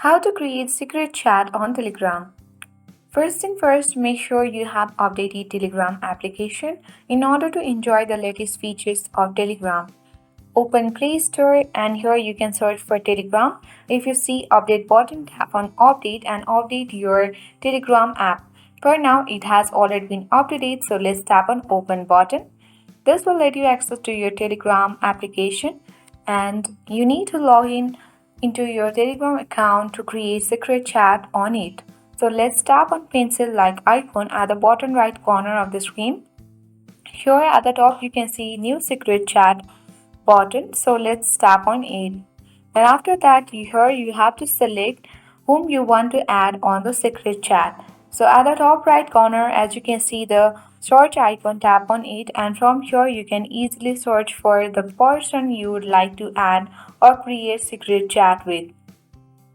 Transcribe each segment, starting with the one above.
How to create secret chat on Telegram. First thing first, make sure you have updated Telegram application in order to enjoy the latest features of Telegram. Open Play Store and here you can search for Telegram. If you see update button, tap on update and update your Telegram app. For now, it has already been updated, so let's tap on open button. This will let you access to your Telegram application and you need to log in into your Telegram account to create secret chat on it. So let's tap on pencil like icon at the bottom right corner of the screen. Here at the top you can see new secret chat button, so let's tap on it. And after that here you have to select whom you want to add on the secret chat. So at the top right corner, as you can see the search icon, tap on it and from here you can easily search for the person you would like to add or create secret chat with.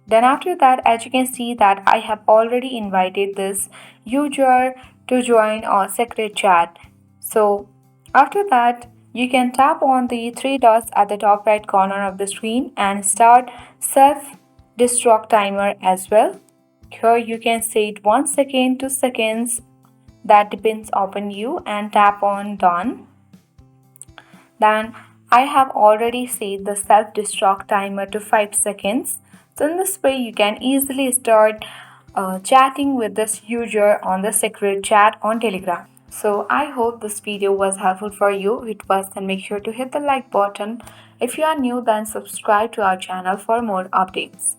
Then after that, as you can see that I have already invited this user to join our secret chat. So after that, you can tap on the three dots at the top right corner of the screen and start self-destruct timer as well. Here you can set 1 second, 2 seconds, that depends upon you, and tap on done. Then I have already set the self-destruct timer to 5 seconds. So in this way you can easily start chatting with this user on the secret chat on Telegram. So I hope this video was helpful for you. If it was, then make sure to hit the like button. If you are new, then subscribe to our channel for more updates.